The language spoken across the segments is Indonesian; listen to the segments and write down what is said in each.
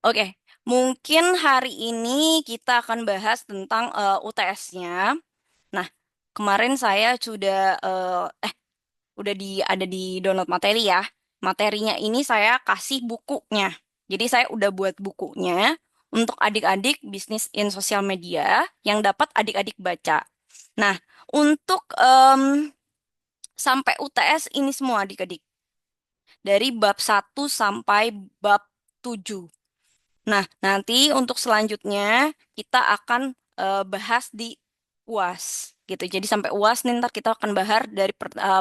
Oke, mungkin hari ini kita akan bahas tentang UTS-nya. Nah, kemarin saya udah ada di download materi ya. Materinya ini saya kasih bukunya. Jadi saya udah buat bukunya untuk adik-adik bisnis in sosial media yang dapat adik-adik baca. Nah, untuk sampai UTS ini semua adik-adik. Dari bab 1 sampai bab 7. Nah, nanti untuk selanjutnya kita akan bahas di UAS gitu. Jadi sampai UAS nih ntar kita akan bahas dari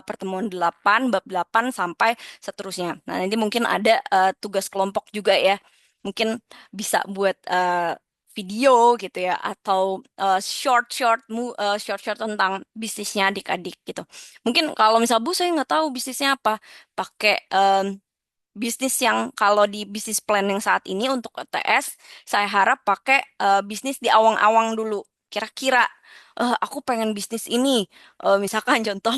pertemuan 8, bab 8 sampai seterusnya. Nah, nanti mungkin ada tugas kelompok juga ya. Mungkin bisa buat video gitu ya atau short-short tentang bisnisnya adik-adik gitu. Mungkin kalau misal Bu saya nggak tahu bisnisnya apa, pakai bisnis yang kalau di bisnis plan yang saat ini untuk ETS, saya harap pakai bisnis di awang-awang dulu. Kira-kira aku pengen bisnis ini. Misalkan contoh,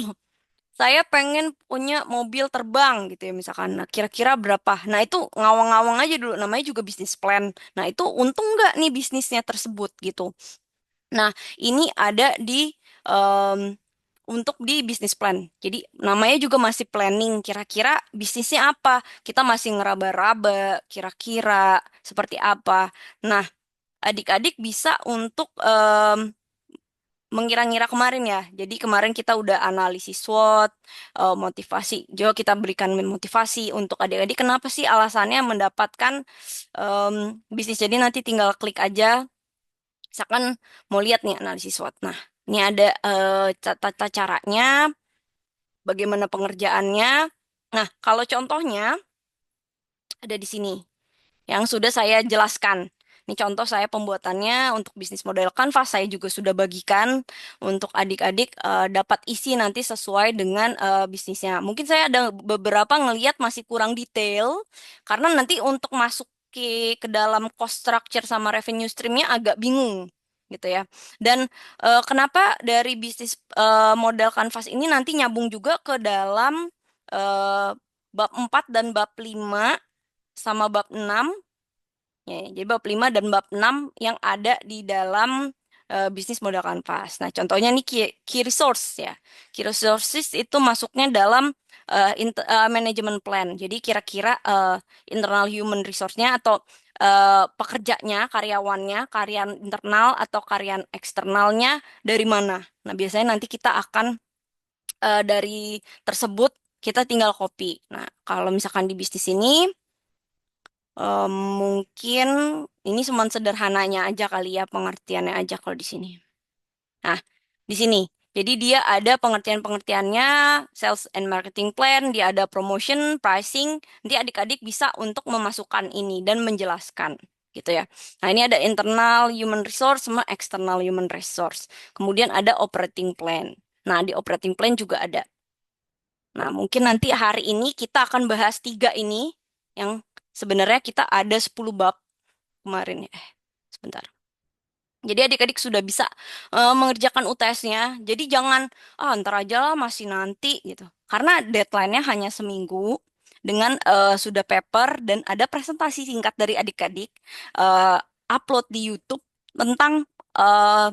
saya pengen punya mobil terbang gitu ya misalkan. Nah, kira-kira berapa? Nah, itu ngawang-ngawang aja dulu. Namanya juga bisnis plan. Nah, itu untung nggak nih bisnisnya tersebut gitu. Nah, ini ada di untuk di bisnis plan. Jadi namanya juga masih planning. Kira-kira bisnisnya apa? Kita masih ngeraba-raba. Kira-kira seperti apa? Nah, adik-adik bisa untuk mengira-ngira kemarin ya. Jadi kemarin kita udah analisis SWOT, motivasi. Juga kita berikan motivasi untuk adik-adik. Kenapa sih alasannya mendapatkan bisnis? Jadi nanti tinggal klik aja. Misalkan mau lihat nih analisis SWOT. Nah, ini ada tata caranya, bagaimana pengerjaannya. Nah, kalau contohnya ada di sini yang sudah saya jelaskan. Ini contoh saya pembuatannya untuk bisnis model Canvas. Saya juga sudah bagikan untuk adik-adik dapat isi nanti sesuai dengan bisnisnya. Mungkin saya ada beberapa ngeliat masih kurang detail karena nanti untuk masuk ke dalam cost structure sama revenue streamnya agak bingung gitu ya. Dan kenapa dari bisnis model Canvas ini nanti nyambung juga ke dalam eh, bab 4 dan bab 5 sama bab 6. Ya, jadi bab 5 dan bab 6 yang ada di dalam bisnis modal kanvas. Nah, contohnya nih key resource ya. Key resources itu masuknya dalam manajemen plan. Jadi kira-kira internal human resource-nya atau pekerjanya, karyawannya, karyawan internal atau karyawan eksternalnya dari mana. Nah, biasanya nanti kita akan dari tersebut kita tinggal copy. Nah, kalau misalkan di bisnis ini mungkin ini cuma sederhananya aja kali ya, pengertiannya aja kalau di sini. Nah, di sini. Jadi dia ada pengertian-pengertiannya, sales and marketing plan, dia ada promotion, pricing. Nanti adik-adik bisa untuk memasukkan ini dan menjelaskan gitu ya. Nah, ini ada internal human resource sama external human resource. Kemudian ada operating plan. Nah, di operating plan juga ada. Nah, mungkin nanti hari ini kita akan bahas 3 ini yang sebenarnya kita ada 10 bab kemarin ya. Sebentar. Jadi adik-adik sudah bisa mengerjakan UTS-nya. Jadi jangan, ntar aja lah masih nanti gitu. Karena deadline-nya hanya seminggu dengan sudah paper dan ada presentasi singkat dari adik-adik eh, upload di YouTube tentang eh,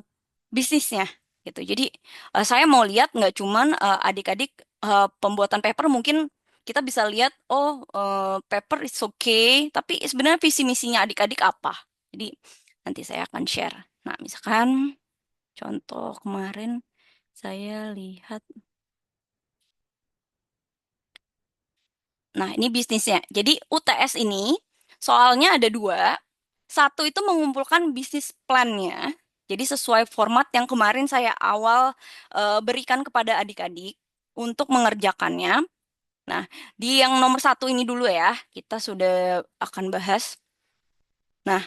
bisnisnya gitu. Jadi saya mau lihat nggak cuman adik-adik pembuatan paper mungkin kita bisa lihat paper is okay, tapi sebenarnya visi misinya adik-adik apa. Jadi nanti saya akan share. Nah, misalkan contoh kemarin saya lihat, nah ini bisnisnya. Jadi UTS ini soalnya ada dua. Satu itu mengumpulkan bisnis plan-nya. Jadi sesuai format yang kemarin saya awal berikan kepada adik-adik untuk mengerjakannya. Nah, di yang nomor satu ini dulu ya, kita sudah akan bahas. Nah,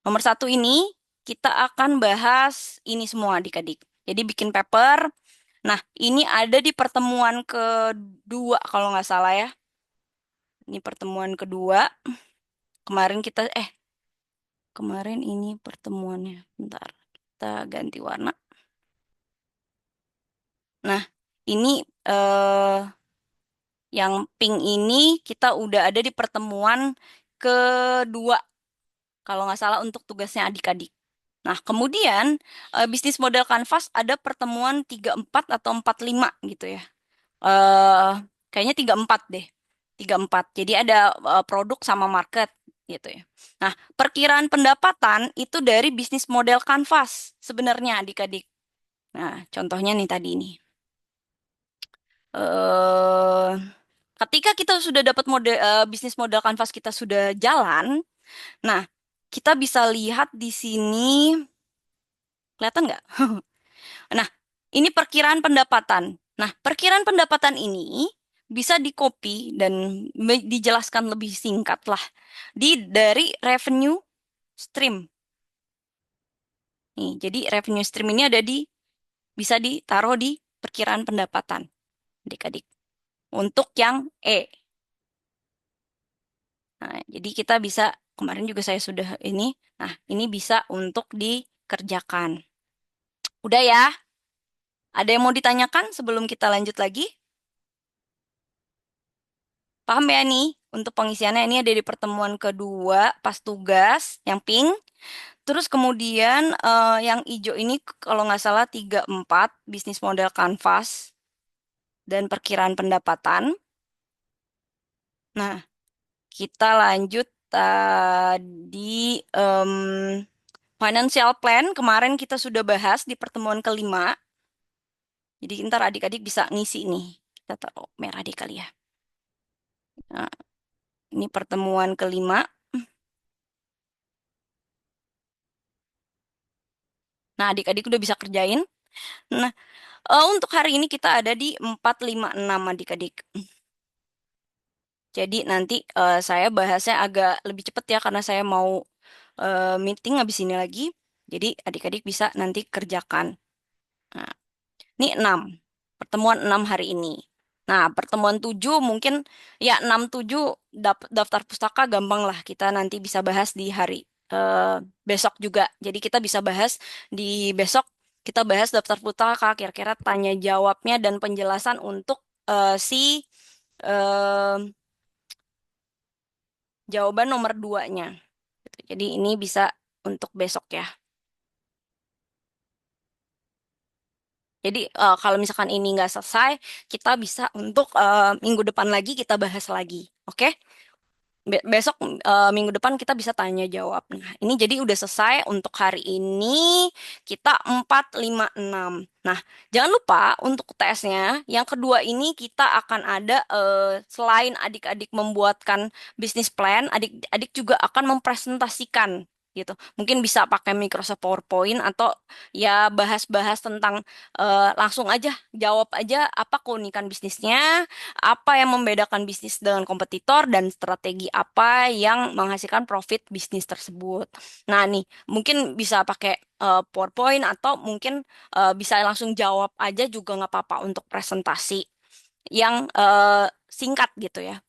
nomor satu ini kita akan bahas ini semua adik-adik. Jadi bikin paper. Nah, ini ada di pertemuan kedua kalau nggak salah ya. Ini pertemuan kedua. Kemarin kemarin ini pertemuannya. Bentar, kita ganti warna. Nah, ini eh yang pink ini kita udah ada di pertemuan kedua. kalau nggak salah untuk tugasnya adik-adik. Nah, kemudian bisnis model Canvas ada pertemuan 34 atau 45 gitu ya. eh Kayaknya 34 deh. 34. Jadi ada produk sama market gitu ya. Nah, perkiraan pendapatan itu dari bisnis model Canvas sebenarnya adik-adik. Nah, contohnya nih tadi ini. eh Ketika kita sudah dapat bisnis model Canvas kita sudah jalan, nah, kita bisa lihat di sini, kelihatan nggak? Nah, ini perkiraan pendapatan. Nah, perkiraan pendapatan ini bisa di-copy dan dijelaskan lebih singkat lah dari revenue stream. Nih, jadi revenue stream ini bisa ditaruh di perkiraan pendapatan, adik-adik. Untuk yang E. Nah, jadi kita bisa, kemarin juga saya sudah ini, nah ini bisa untuk dikerjakan. Udah ya? Ada yang mau ditanyakan sebelum kita lanjut lagi? Paham ya nih? Untuk pengisiannya ini ada di pertemuan kedua pas tugas yang pink. Terus kemudian yang hijau ini kalau nggak salah 34 bisnis model kanvas dan perkiraan pendapatan. Nah, kita lanjut tadi em, financial plan kemarin kita sudah bahas di pertemuan kelima. Jadi ntar adik-adik bisa ngisi nih. Kita taruh merah deh kali ya. Nah, ini pertemuan kelima. Nah, adik-adik udah bisa kerjain. Nah, untuk hari ini kita ada di 456 adik-adik. Jadi nanti saya bahasnya agak lebih cepat ya karena saya mau meeting habis ini lagi. Jadi adik-adik bisa nanti kerjakan. Nah, ini 6. Pertemuan 6 hari ini. Nah, pertemuan 7 mungkin ya 6 7 daftar pustaka gampang lah. Kita nanti bisa bahas di hari besok juga. Jadi kita bisa bahas di besok, kita bahas daftar pustaka kira-kira tanya jawabnya dan penjelasan untuk si eh, jawaban nomor 2-nya. Gitu. Jadi ini bisa untuk besok ya. Jadi kalau misalkan ini nggak selesai, kita bisa untuk minggu depan lagi kita bahas lagi. Oke? Besok minggu depan kita bisa tanya jawab. Nah, ini jadi udah selesai untuk hari ini kita 456. Nah, jangan lupa untuk tesnya yang kedua ini kita akan ada selain adik-adik membuatkan bisnis plan, adik-adik juga akan mempresentasikan gitu. Mungkin bisa pakai Microsoft PowerPoint atau ya bahas-bahas tentang langsung aja jawab aja apa keunikan bisnisnya, apa yang membedakan bisnis dengan kompetitor dan strategi apa yang menghasilkan profit bisnis tersebut. Nah, nih, mungkin bisa pakai PowerPoint atau mungkin bisa langsung jawab aja juga nggak apa-apa untuk presentasi yang singkat gitu ya.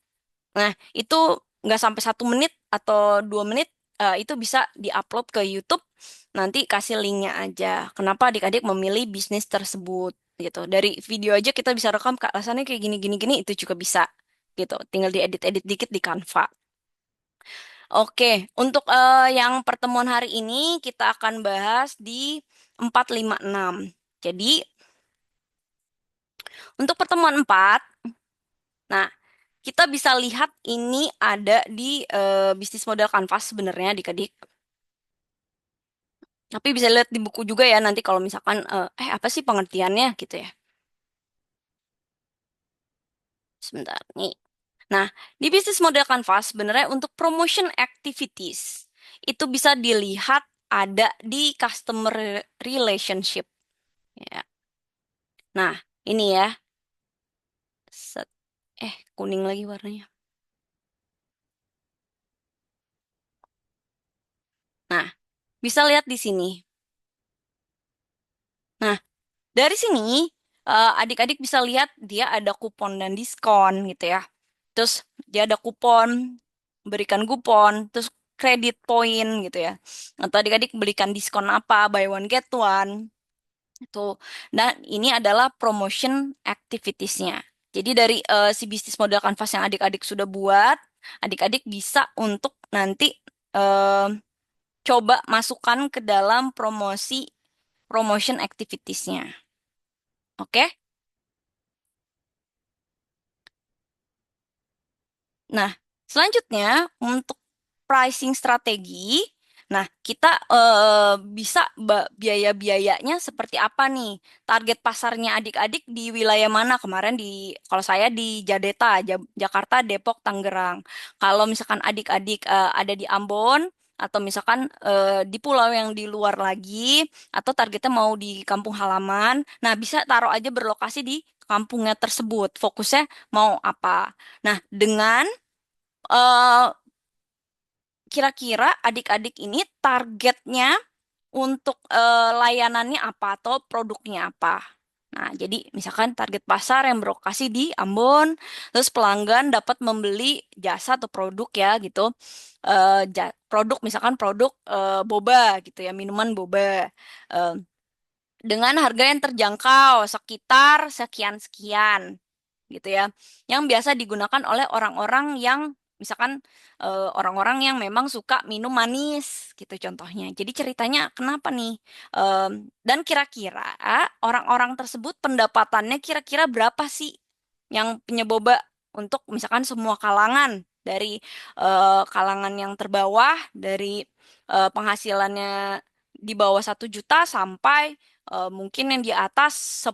Nah, itu nggak sampai 1 menit atau 2 menit, itu bisa diupload ke YouTube. Nanti kasih linknya aja. Kenapa adik-adik memilih bisnis tersebut gitu. Dari video aja kita bisa rekam ke alasannya kayak gini gini gini itu juga bisa gitu. Tinggal diedit-edit dikit di Canva. Oke, untuk yang pertemuan hari ini kita akan bahas di 456. Jadi, untuk pertemuan 4, nah, kita bisa lihat ini ada di bisnis model kanvas sebenarnya adik-adik. Tapi bisa lihat di buku juga ya nanti kalau misalkan apa sih pengertiannya gitu ya. Sebentar nih. Nah, di bisnis model kanvas sebenarnya untuk promotion activities itu bisa dilihat ada di customer relationship ya. Nah, ini ya. Set. Kuning lagi warnanya. Nah, bisa lihat di sini. Nah, dari sini, adik-adik bisa lihat dia ada kupon dan diskon gitu ya. Terus dia ada kupon, berikan kupon, terus kredit poin gitu ya. Atau adik-adik belikan diskon apa, buy one get one. Itu. Dan ini adalah promotion activitiesnya. Jadi dari si bisnis model kanvas yang adik-adik sudah buat, adik-adik bisa untuk nanti coba masukkan ke dalam promotion activitiesnya. Oke? Nah, selanjutnya untuk pricing strategi, nah kita bisa biaya-biayanya seperti apa nih? Target pasarnya adik-adik di wilayah mana? Kemarin kalau saya di Jadeta, Jakarta, Depok, Tangerang. Kalau misalkan adik-adik ada di Ambon atau misalkan di pulau yang di luar lagi, atau targetnya mau di kampung halaman, nah bisa taruh aja berlokasi di kampungnya tersebut. Fokusnya mau apa? Nah, dengan eh kira-kira adik-adik ini targetnya untuk layanannya apa atau produknya apa. Nah, jadi misalkan target pasar yang berlokasi di Ambon, terus pelanggan dapat membeli jasa atau produk ya gitu. Produk misalkan produk boba gitu ya, minuman boba. Eh, dengan harga yang terjangkau sekitar sekian-sekian gitu ya. Yang biasa digunakan oleh orang-orang yang misalkan orang-orang yang memang suka minum manis gitu contohnya. Jadi ceritanya kenapa nih? Dan kira-kira orang-orang tersebut pendapatannya kira-kira berapa sih yang punya boba untuk misalkan semua kalangan dari kalangan yang terbawah dari penghasilannya di bawah 1 juta sampai mungkin yang di atas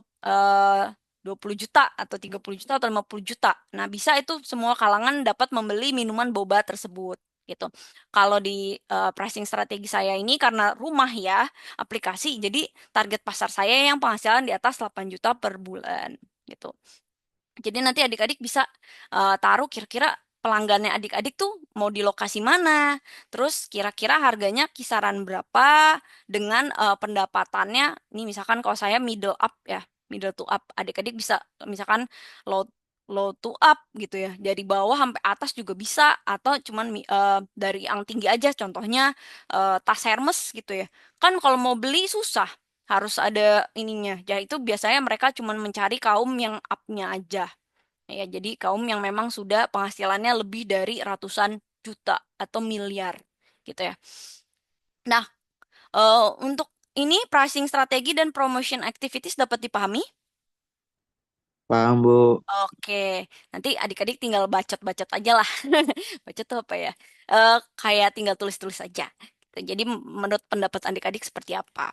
20 juta atau 30 juta atau 50 juta. Nah, bisa itu semua kalangan dapat membeli minuman boba tersebut gitu. Kalau di pricing strategi saya ini karena rumah ya, aplikasi, jadi target pasar saya yang penghasilan di atas 8 juta per bulan gitu. Jadi nanti adik-adik bisa taruh kira-kira pelanggannya adik-adik tuh mau di lokasi mana, terus kira-kira harganya kisaran berapa dengan pendapatannya. Ini misalkan kalau saya middle up ya, middle to up, adik-adik bisa misalkan low low to up gitu ya, dari bawah sampai atas juga bisa, atau cuman dari yang tinggi aja, contohnya tas Hermes gitu ya. Kan kalau mau beli susah harus ada ininya. Ya itu biasanya mereka cuma mencari kaum yang up-nya aja. Ya, jadi kaum yang memang sudah penghasilannya lebih dari ratusan juta atau miliar gitu ya. Nah, untuk ini pricing strategi dan promotion activities dapat dipahami? Paham, Bu. Oke, nanti adik-adik tinggal bacot-bacot aja lah. Bacot tuh apa ya? Kayak tinggal tulis-tulis aja. Gitu. Jadi menurut pendapat adik-adik seperti apa?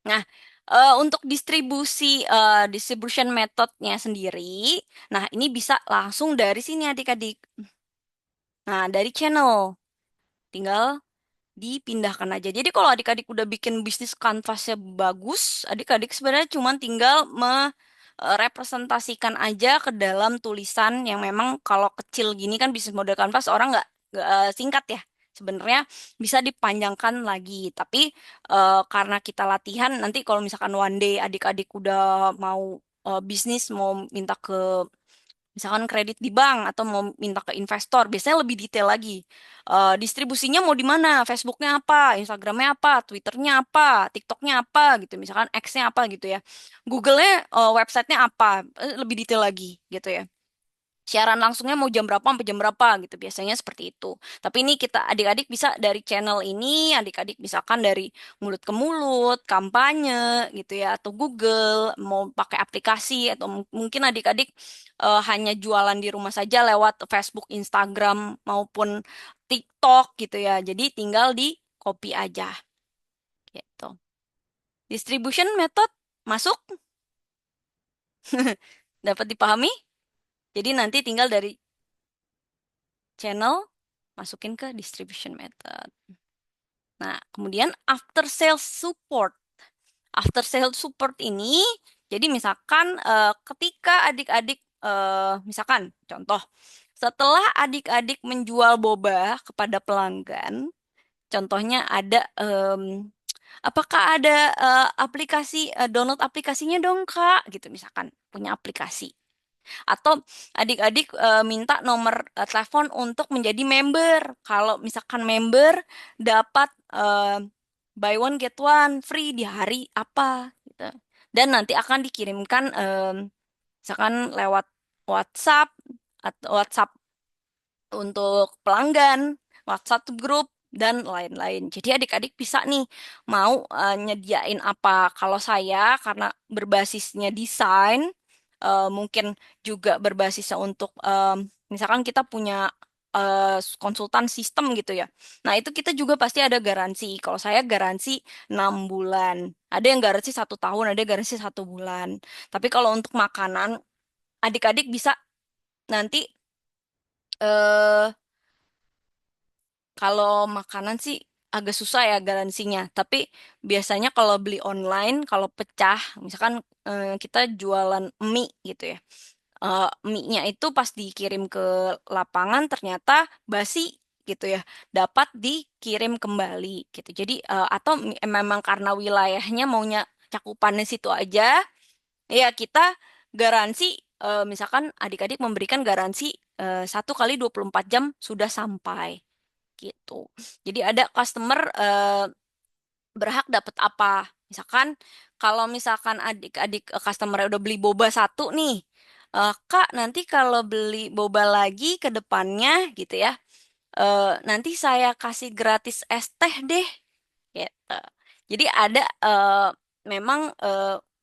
Nah, untuk distribution methodnya sendiri, nah ini bisa langsung dari sini adik-adik. Nah, dari channel, tinggal dipindahkan aja. Jadi kalau adik-adik udah bikin bisnis kanvasnya bagus, adik-adik sebenarnya cuma tinggal merepresentasikan aja ke dalam tulisan yang memang kalau kecil gini kan bisnis model kanvas orang nggak singkat ya. Sebenarnya bisa dipanjangkan lagi, tapi karena kita latihan nanti kalau misalkan one day adik-adik udah mau bisnis mau minta ke misalkan kredit di bank atau mau minta ke investor, biasanya lebih detail lagi. Distribusinya mau di mana? Facebooknya apa? Instagramnya apa? Twitternya apa? TikToknya apa? Gitu. Misalkan X-nya apa gitu ya. Google-nya, websitenya apa? Lebih detail lagi gitu ya. Siaran langsungnya mau jam berapa sampai jam berapa gitu. Biasanya seperti itu. Tapi ini kita adik-adik bisa dari channel ini, adik-adik misalkan dari mulut ke mulut, kampanye gitu ya, atau Google, mau pakai aplikasi, atau mungkin adik-adik hanya jualan di rumah saja lewat Facebook, Instagram, maupun TikTok gitu ya. Jadi tinggal di copy aja gitu. Distribution method masuk, dapat dipahami? Jadi nanti tinggal dari channel masukin ke distribution method. Nah, kemudian after sales support. After sales support ini, jadi misalkan ketika adik-adik, misalkan contoh, setelah adik-adik menjual boba kepada pelanggan, contohnya ada, apakah ada aplikasi, download aplikasinya dong Kak, gitu misalkan, punya aplikasi. Atau adik-adik minta nomor telepon untuk menjadi member. Kalau misalkan member dapat buy one get one free di hari apa gitu. Dan nanti akan dikirimkan misalkan lewat WhatsApp atau WhatsApp untuk pelanggan, WhatsApp grup. dan lain-lain. Jadi adik-adik bisa nih mau nyediain apa. Kalau saya karena berbasisnya desain, mungkin juga berbasisnya untuk misalkan kita punya konsultan sistem gitu ya. Nah itu kita juga pasti ada garansi. Kalau saya garansi 6 bulan. Ada yang garansi 1 tahun, ada yang garansi 1 bulan. Tapi kalau untuk makanan, adik-adik bisa nanti eh kalau makanan sih agak susah ya garansinya. Tapi biasanya kalau beli online, kalau pecah, misalkan kita jualan mie gitu ya. Mie-nya itu pas dikirim ke lapangan ternyata basi gitu ya. Dapat dikirim kembali gitu. Jadi atau memang karena wilayahnya maunya cakupannya situ aja, ya kita garansi misalkan adik-adik memberikan garansi 1 kali 24 jam sudah sampai gitu. Jadi ada customer berhak dapat apa? Misalkan kalau misalkan adik-adik customer udah beli boba satu nih, Kak nanti kalau beli boba lagi ke depannya gitu ya, nanti saya kasih gratis es teh deh, gitu. Jadi ada memang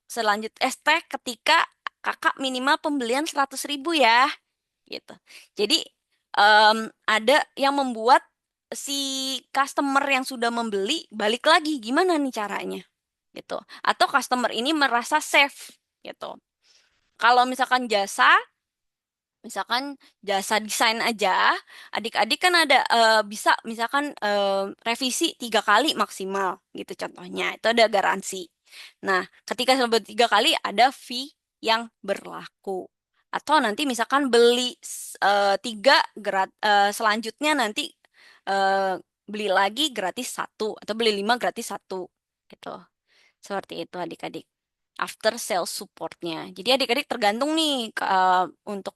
selanjut es teh ketika kakak minimal pembelian 100.000 ya gitu. Jadi em, ada yang membuat si customer yang sudah membeli balik lagi, gimana nih caranya? Gitu. Atau customer ini merasa safe gitu. Kalau misalkan jasa, misalkan jasa desain aja, adik-adik kan ada bisa misalkan revisi 3 kali maksimal gitu contohnya. Itu ada garansi. Nah, ketika sampai 3 kali ada fee yang berlaku. Atau nanti misalkan beli tiga selanjutnya nanti eh, beli lagi gratis satu atau beli 5 gratis satu gitu. Seperti itu adik-adik. After sales supportnya. Jadi adik-adik tergantung nih untuk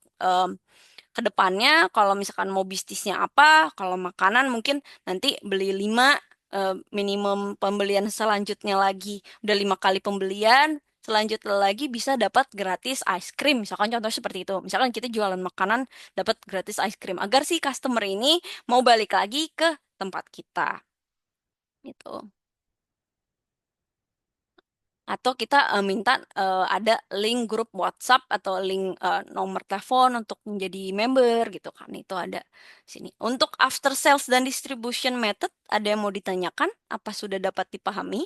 ke depannya kalau misalkan mau bisnisnya apa, kalau makanan mungkin nanti beli 5 minimum pembelian selanjutnya lagi udah 5 kali pembelian, selanjutnya lagi bisa dapat gratis ice cream. Misalkan contoh seperti itu. Misalkan kita jualan makanan dapat gratis ice cream agar si customer ini mau balik lagi ke tempat kita gitu. Atau kita minta ada link grup WhatsApp atau link nomor telepon untuk menjadi member gitu kan. Itu ada sini. Untuk after sales dan distribution method, ada yang mau ditanyakan? Apa sudah dapat dipahami?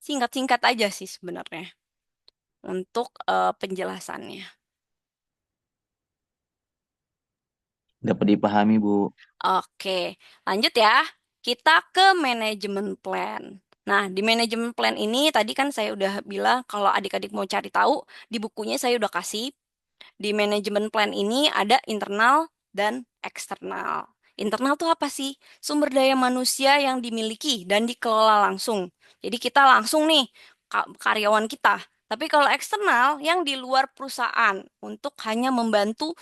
Singkat-singkat aja sih sebenarnya untuk penjelasannya. Dapat dipahami, Bu. Oke, lanjut ya. Kita ke manajemen plan. Nah, di manajemen plan ini tadi kan saya udah bilang kalau adik-adik mau cari tahu, di bukunya saya udah kasih. Di manajemen plan ini ada internal dan eksternal. Internal tuh apa sih? Sumber daya manusia yang dimiliki dan dikelola langsung. Jadi kita langsung nih karyawan kita. Tapi kalau eksternal yang di luar perusahaan untuk hanya membantu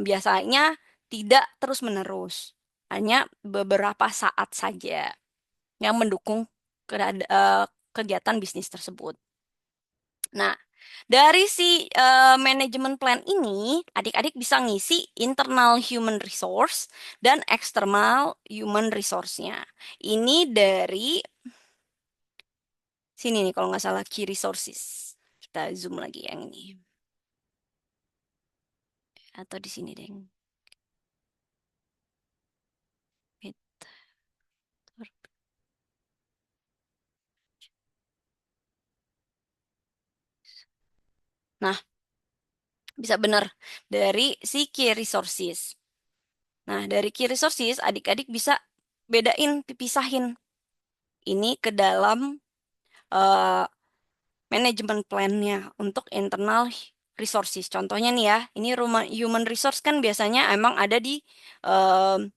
biasanya tidak terus-menerus. Hanya beberapa saat saja yang mendukung kegiatan bisnis tersebut. Nah, dari si manajemen plan ini, adik-adik bisa ngisi internal human resource dan external human resource-nya. Ini dari sini nih kalau nggak salah key resources. Kita zoom lagi yang ini. Atau di sini deh. Nah, bisa benar dari si key resources. Nah, dari key resources, adik-adik bisa bedain, pisahin ini ke dalam eh, manajemen plan-nya untuk internal resources. Contohnya nih ya, ini rumah human resource kan biasanya emang ada di em,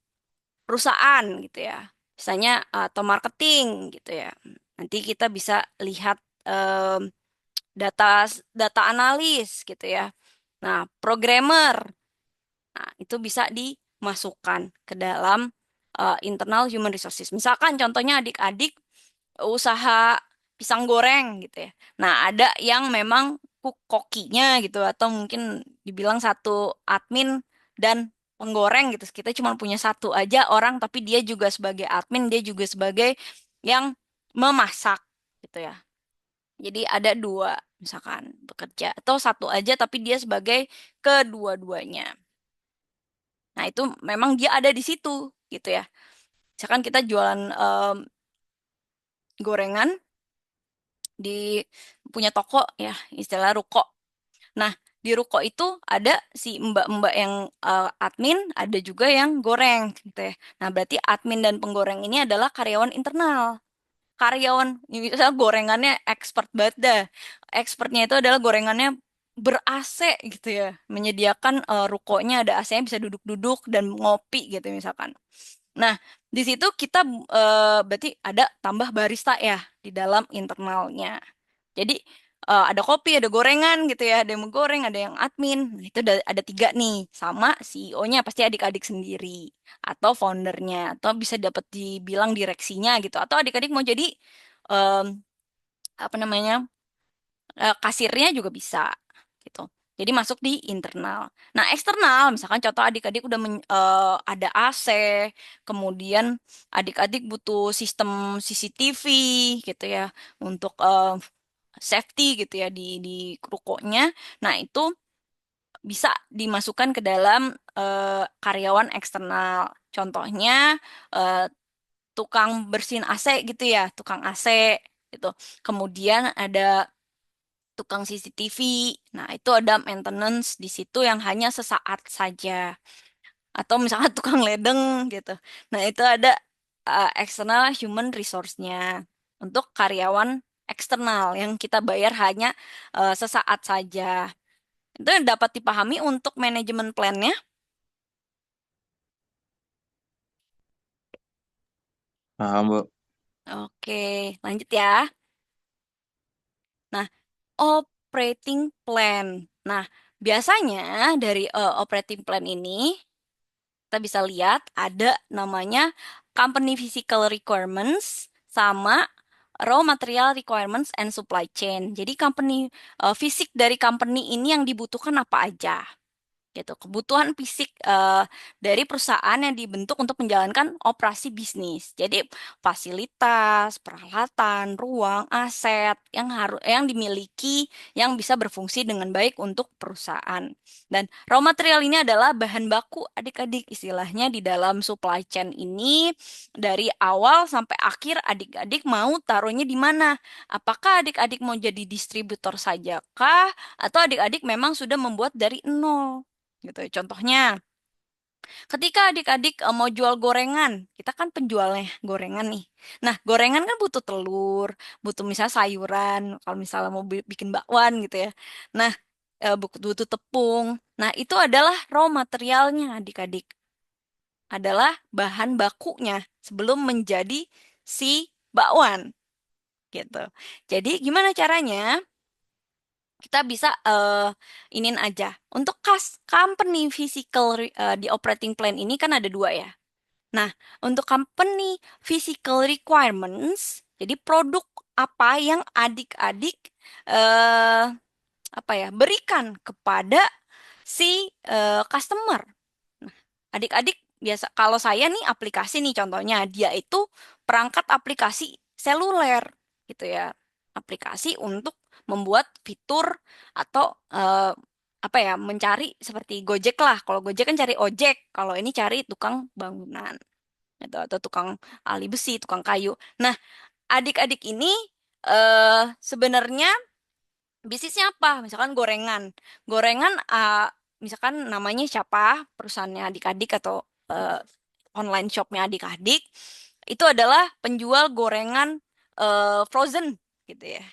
perusahaan gitu ya. Misalnya atau marketing gitu ya. Nanti kita bisa lihat em, data data analis gitu ya. Nah, programmer. Nah, itu bisa dimasukkan ke dalam internal human resources. Misalkan contohnya adik-adik usaha pisang goreng gitu ya. Nah, ada yang memang kokinya gitu atau mungkin dibilang satu admin dan penggoreng gitu. Kita cuma punya satu aja orang, tapi dia juga sebagai admin, dia juga sebagai yang memasak gitu ya. Jadi ada dua misalkan bekerja atau satu aja tapi dia sebagai kedua-duanya. Nah, itu memang dia ada di situ gitu ya. Misalkan kita jualan gorengan di punya toko ya, istilah ruko. Nah, di ruko itu ada si mbak-mbak yang admin, ada juga yang goreng gitu ya. Nah, berarti admin dan penggoreng ini adalah karyawan internal. Karyawan, misalnya gorengannya expert banget dah. Expertnya itu adalah gorengannya ber-AC gitu ya. Menyediakan rukonya ada AC-nya bisa duduk-duduk dan ngopi gitu misalkan. Nah, di situ kita berarti ada tambah barista ya di dalam internalnya. Jadi ada kopi, ada gorengan gitu ya, ada yang menggoreng, ada yang admin. Nah, itu ada tiga nih, sama CEO-nya pasti adik-adik sendiri atau foundernya atau bisa dapat dibilang direksinya gitu atau adik-adik mau jadi em, apa namanya kasirnya juga bisa gitu. Jadi masuk di internal. Nah eksternal, misalkan contoh adik-adik udah ada AC, kemudian adik-adik butuh sistem CCTV gitu ya untuk safety gitu ya di rukonya. Nah, itu bisa dimasukkan ke dalam karyawan eksternal. Contohnya eh, tukang bersihin AC gitu ya, tukang AC gitu. Kemudian ada tukang CCTV. Nah, itu ada maintenance di situ yang hanya sesaat saja. Atau misalnya tukang ledeng gitu. Nah, itu ada external human resource-nya untuk karyawan eksternal yang kita bayar hanya sesaat saja. Itu yang dapat dipahami untuk manajemen plan-nya. Paham, Bu. Oke, lanjut ya. Nah, operating plan. Nah, biasanya dari operating plan ini kita bisa lihat ada namanya company physical requirements sama raw material requirements and supply chain. Jadi company fisik dari company ini yang dibutuhkan apa aja gitu. Kebutuhan fisik dari perusahaan yang dibentuk untuk menjalankan operasi bisnis. Jadi fasilitas, peralatan, ruang, aset yang dimiliki yang bisa berfungsi dengan baik untuk perusahaan. Dan raw material ini adalah bahan baku adik-adik istilahnya di dalam supply chain ini dari awal sampai akhir adik-adik mau taruhnya di mana? Apakah adik-adik mau jadi distributor saja kah? Atau adik-adik memang sudah membuat dari nol? Gitu. Contohnya, ketika adik-adik mau jual gorengan, kita kan penjualnya gorengan nih. Nah, gorengan kan butuh telur, butuh misalnya sayuran, kalau misalnya mau bikin bakwan gitu ya. Nah, butuh tepung. Nah, itu adalah raw materialnya adik-adik. Adalah bahan bakunya sebelum menjadi si bakwan gitu. Jadi, gimana caranya? Kita bisa inin aja. Untuk company physical di operating plan ini kan ada dua ya. Nah, untuk company physical requirements, jadi produk apa yang adik-adik eh apa ya berikan kepada si customer. Nah, adik-adik biasa kalau saya nih aplikasi nih contohnya dia itu perangkat aplikasi seluler gitu ya. Aplikasi untuk membuat fitur atau apa ya mencari seperti Gojek lah. Kalau Gojek kan cari ojek, kalau ini cari tukang bangunan atau tukang ali besi, tukang kayu. Nah, adik-adik ini sebenarnya bisnisnya apa? Misalkan gorengan. Gorengan, misalkan namanya siapa, perusahaannya adik-adik atau eh, online shopnya adik-adik, itu adalah penjual gorengan frozen gitu ya.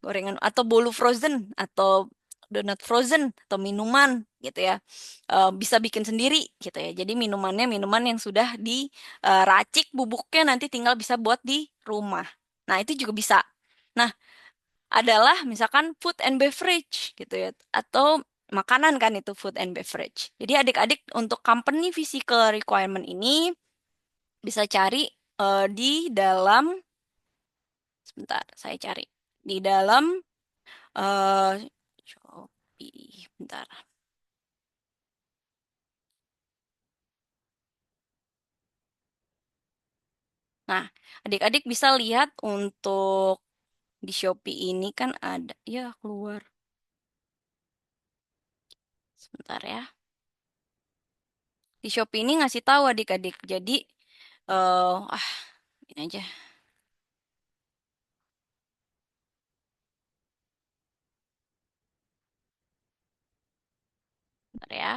Gorengan atau bolu frozen atau donat frozen atau minuman gitu ya. Bisa bikin sendiri gitu ya. Jadi minumannya minuman yang sudah diracik bubuknya nanti tinggal bisa buat di rumah. Nah, itu juga bisa. Nah, adalah misalkan food and beverage gitu ya atau makanan kan itu food and beverage. Jadi adik-adik untuk company physical requirement ini bisa cari di dalam sebentar saya cari di dalam Shopee bentar. Nah, adik-adik bisa lihat untuk di Shopee ini kan ada, ya keluar. Sebentar ya. Di Shopee ini ngasih tahu adik-adik. Jadi, ini aja. Bentar ya.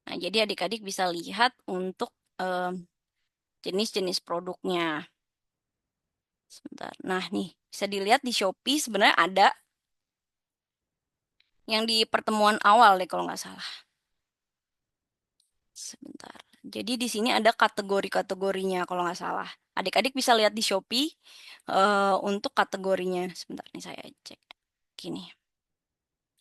Nah, jadi adik-adik bisa lihat untuk em, jenis-jenis produknya. Sebentar. Nah, nih, bisa dilihat di Shopee sebenarnya ada yang di pertemuan awal deh kalau nggak salah. Sebentar. Jadi di sini ada kategori-kategorinya kalau nggak salah. Adik-adik bisa lihat di Shopee untuk kategorinya. Sebentar nih saya cek. Gini.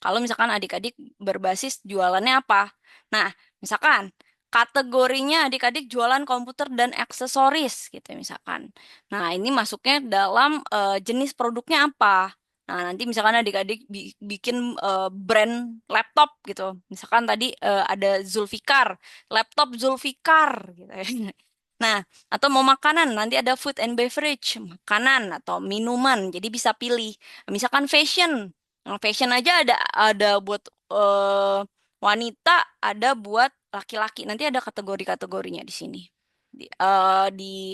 Kalau misalkan adik-adik berbasis jualannya apa? Nah, misalkan kategorinya adik-adik jualan komputer dan aksesoris gitu ya, misalkan. Nah, ini masuknya dalam jenis produknya apa? Nah, nanti misalkan adik-adik bikin brand laptop gitu. Misalkan tadi ada Zulfikar, laptop Zulfikar gitu ya. Nah, atau mau makanan, nanti ada food and beverage, makanan atau minuman. Jadi bisa pilih. Misalkan fashion. Nah, fashion aja ada buat wanita, ada buat laki-laki. Nanti ada kategori-kategorinya di sini.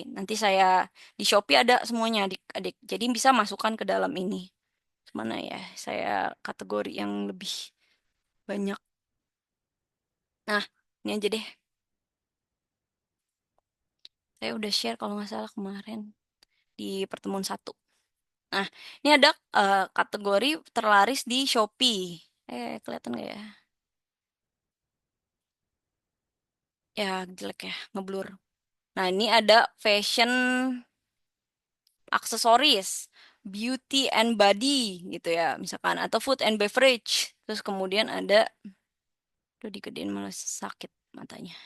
Nanti saya di Shopee ada semuanya adik-adik. Jadi bisa masukkan ke dalam ini. Mana ya? Saya kategori yang lebih banyak. Nah, ini aja deh. Saya udah share kalau nggak salah kemarin di pertemuan satu. Nah, ini ada kategori terlaris di Shopee. Kelihatan nggak ya? Ya, jelek ya, ngeblur. Nah, ini ada fashion aksesoris, beauty and body gitu ya, misalkan atau food and beverage. Terus kemudian ada, tuh digedein malah sakit matanya.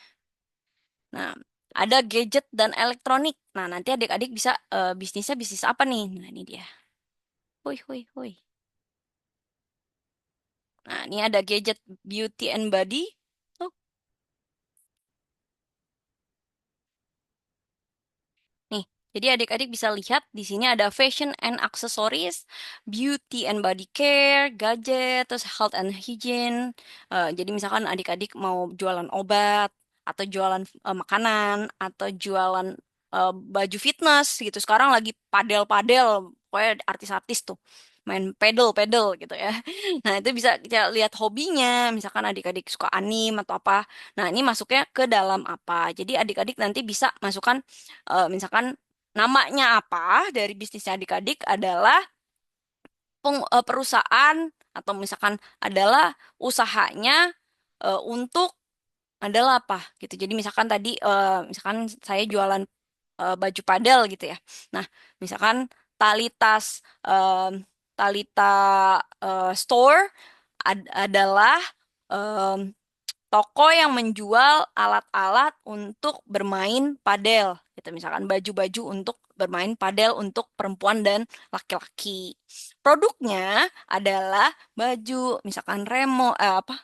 Nah, ada gadget dan elektronik. Nah, nanti adik-adik bisa bisnisnya bisnis apa nih? Nah, ini dia. Hui, hui, hui. Nah, ini ada gadget beauty and body. Oh, nih, jadi adik-adik bisa lihat di sini ada fashion and accessories, beauty and body care, gadget, terus health and hygiene. Jadi misalkan adik-adik mau jualan obat atau jualan makanan atau jualan baju fitness gitu. Sekarang lagi padel-padel, pokoknya artis-artis tuh main pedal-pedal gitu ya. Nah, itu bisa kita lihat hobinya, misalkan adik-adik suka anim atau apa. Nah, ini masuknya ke dalam apa. Jadi adik-adik nanti bisa masukkan misalkan namanya apa dari bisnisnya adik-adik adalah perusahaan atau misalkan adalah usahanya untuk adalah apa gitu. Jadi misalkan tadi misalkan saya jualan baju padel gitu ya. Nah, misalkan Talitas Talita Store adalah toko yang menjual alat-alat untuk bermain padel gitu misalkan baju-baju untuk bermain padel untuk perempuan dan laki-laki. Produknya adalah baju misalkan apa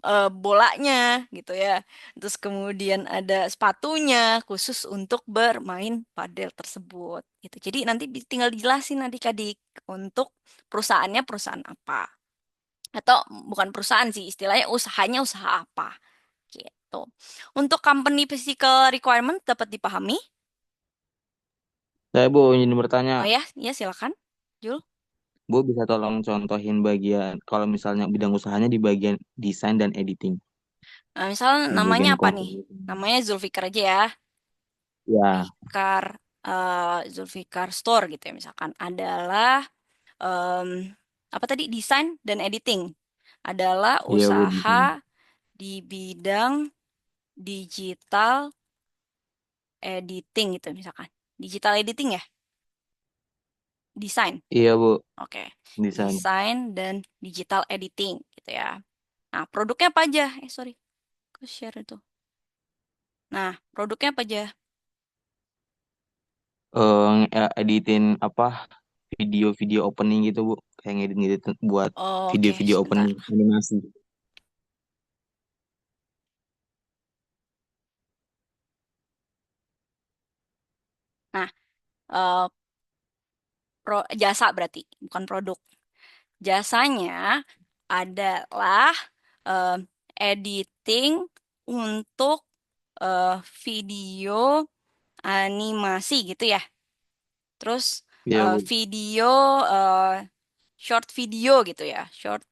eh bolanya gitu ya. Terus kemudian ada sepatunya khusus untuk bermain padel tersebut gitu. Jadi nanti tinggal dijelasin adik-adik untuk perusahaannya perusahaan apa. Atau bukan perusahaan sih, istilahnya usahanya usaha apa gitu. Untuk company physical requirement dapat dipahami? Saya Bu ingin bertanya, Oh ya, ya silakan. Jul. Bu bisa tolong contohin bagian kalau misalnya bidang usahanya di bagian desain dan editing, Nah, misal di namanya bagian apa nih? komposer. Namanya Zulfikar aja ya. Ya, Fikar, Zulfikar Store gitu ya misalkan. Adalah em, apa tadi? Desain dan editing. Adalah iya Bu usaha desain. di bidang digital editing gitu misalkan. Digital editing ya? Desain. Iya Bu, Oke, desain. desain dan digital editing gitu ya. Nah, produknya apa aja? Sorry, aku share itu. Nah, produknya apa aja? Editin apa video-video opening gitu Bu, kayak ngedit-ngedit buat Oke, video-video sebentar. opening animasi. Nah, eh, jasa berarti bukan produk. Jasanya adalah eh, editing untuk video animasi gitu ya. Terus Iya, Bu. video eh, short video gitu ya. Short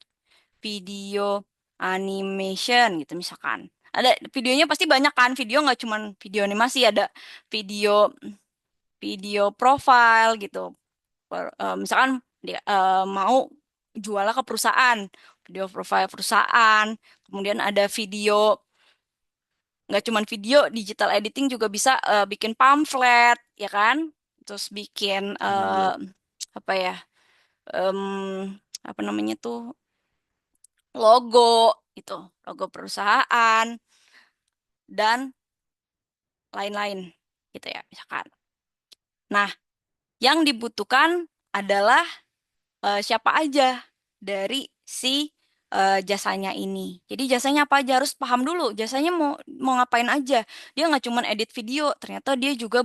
video animation gitu misalkan. Ada videonya pasti banyak kan, video nggak cuma video animasi, ada video video profile gitu. Misalkan dia mau jualnya ke perusahaan, video profile perusahaan, kemudian ada video, nggak cuma video, digital editing juga bisa bikin pamflet, ya kan? Terus bikin Iya. apa ya, em, apa namanya tuh, logo itu, logo perusahaan dan lain-lain gitu ya, misalkan. Nah, yang dibutuhkan adalah siapa aja dari si jasanya ini. Jadi jasanya apa aja harus paham dulu. Jasanya mau ngapain aja. Dia nggak cuma edit video, ternyata dia juga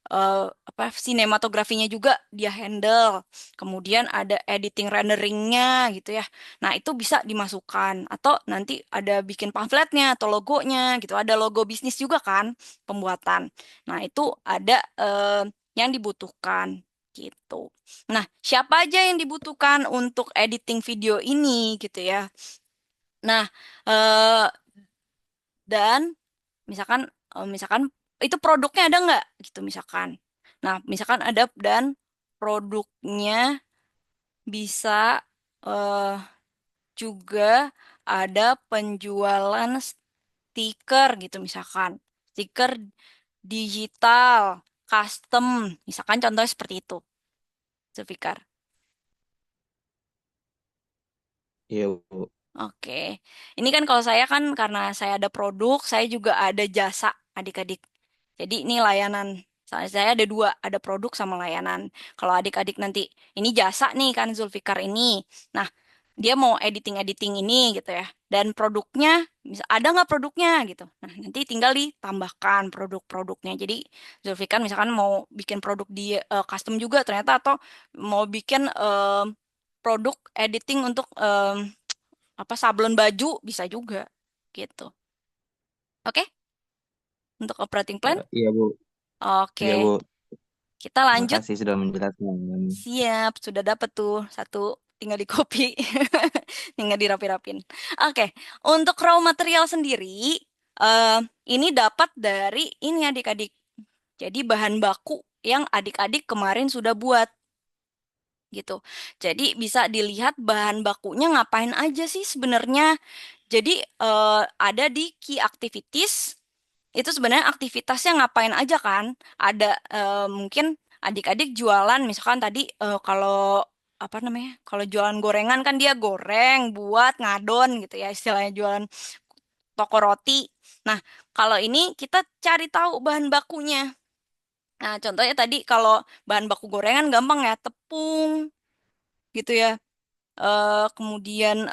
apa sinematografinya juga dia handle. Kemudian ada editing renderingnya gitu ya. Nah itu bisa dimasukkan atau nanti ada bikin pamfletnya atau logonya gitu. Ada logo bisnis juga kan pembuatan. Nah itu ada yang dibutuhkan gitu. Nah, siapa aja yang dibutuhkan untuk editing video ini gitu ya. Nah, eh, dan misalkan misalkan itu produknya ada nggak gitu misalkan. Nah, misalkan ada dan produknya bisa eh, juga ada penjualan stiker gitu misalkan. Stiker digital, custom, misalkan contohnya seperti itu, Zulfikar. Iya, Bu. Oke, ini kan kalau saya kan karena saya ada produk, saya juga ada jasa adik-adik. Jadi ini layanan. Saya ada dua, ada produk sama layanan. Kalau adik-adik nanti ini jasa nih kan Zulfikar ini. Nah, dia mau editing-editing ini gitu ya. Dan produknya, ada nggak produknya gitu. Nah, nanti tinggal ditambahkan produk-produknya. Jadi Zulfikar misalkan mau bikin produk di custom juga ternyata atau mau bikin produk editing untuk apa sablon baju bisa juga gitu. Oke, untuk operating plan. Iya, Bu. Iya, Bu. Oke, kita lanjut. Makasih sudah menjelaskan. Siap, sudah dapat tuh satu, tinggal di copy, tinggal dirapi-rapin. Oke, untuk raw material sendiri, eh, ini dapat dari ini adik-adik. Jadi bahan baku yang adik-adik kemarin sudah buat gitu. Jadi bisa dilihat bahan bakunya ngapain aja sih sebenarnya. Jadi ada di key activities. Itu sebenarnya aktivitasnya ngapain aja kan? Ada mungkin adik-adik jualan, misalkan tadi kalau apa namanya? Kalau jualan gorengan kan dia goreng, buat ngadon gitu ya, istilahnya jualan toko roti. Nah, kalau ini kita cari tahu bahan bakunya. Nah, contohnya tadi kalau bahan baku gorengan gampang ya, tepung gitu ya. Kemudian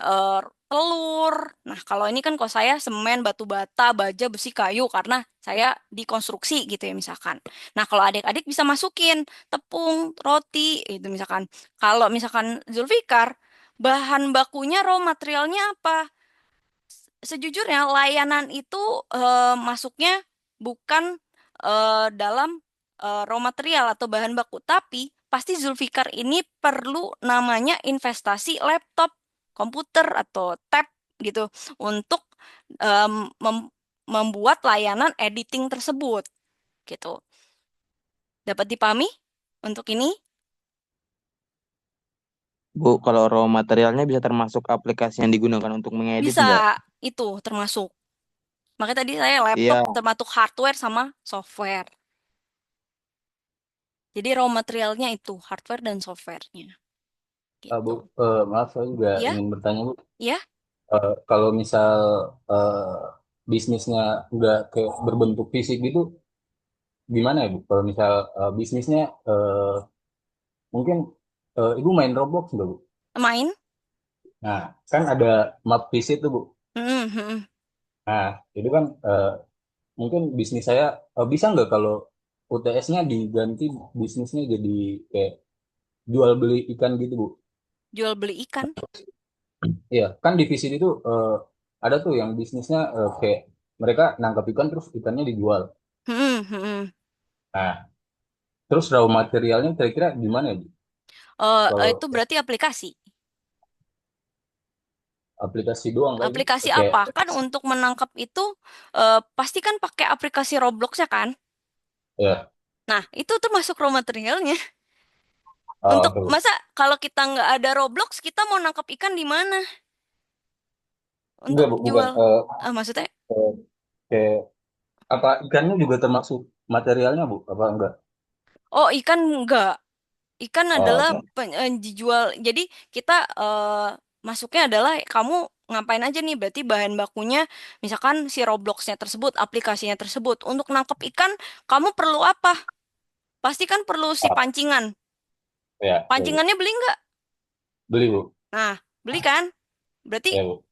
telur. Nah, kalau ini kan kalau saya semen, batu bata, baja, besi, kayu karena saya di konstruksi gitu ya misalkan. Nah, kalau adik-adik bisa masukin tepung, roti itu misalkan. Kalau misalkan Zulfikar, bahan bakunya raw materialnya apa? Sejujurnya layanan itu masuknya bukan dalam raw material atau bahan baku, tapi pasti Zulfikar ini perlu namanya investasi laptop, komputer atau tab gitu untuk em, mem- membuat layanan editing tersebut gitu. Dapat dipahami untuk ini? Bu, kalau raw materialnya bisa termasuk aplikasi yang digunakan untuk mengedit Bisa, nggak? itu termasuk. Makanya tadi saya laptop Iya, termasuk hardware sama software. Jadi raw materialnya itu hardware dan softwarenya Bu, gitu. maaf saya juga Ya, ingin bertanya Bu. ya, Kalau misal bisnisnya nggak kayak berbentuk fisik gitu, gimana ya Bu? Kalau misal bisnisnya mungkin Ibu main Roblox nggak Bu? main. Nah, kan ada map visit tuh Bu. Mhm. Nah, itu kan mungkin bisnis saya bisa nggak kalau UTS-nya diganti bisnisnya jadi kayak jual beli ikan gitu Bu. Jual beli ikan. Iya, kan divisi itu ada tuh yang bisnisnya kayak mereka nangkap ikan terus ikannya dijual. Hmm, hmm. Nah, terus raw materialnya kira-kira gimana ya Bu? Kalau Itu berarti aplikasi. aplikasi doang kayak gitu, Aplikasi kayak apa? Kan untuk menangkap itu pasti kan pakai aplikasi Roblox ya kan? ya, Nah, itu termasuk raw materialnya. Untuk tuh. masa kalau kita nggak ada Roblox, kita mau nangkap ikan di mana Enggak untuk Bu, bukan. jual? Maksudnya, Eh, kayak apa ikannya juga termasuk materialnya Bu? Apa enggak? oh ikan nggak. Ikan Oh, adalah oke. dijual. Jadi kita masuknya adalah kamu ngapain aja nih? Berarti bahan bakunya, misalkan si Robloxnya tersebut, aplikasinya tersebut. Untuk nangkep ikan, kamu perlu apa? Pasti kan perlu si Ah, pancingan. ya, ya, Bu. Pancingannya beli nggak? Beli Bu. Nah, beli kan? Berarti Ya Bu.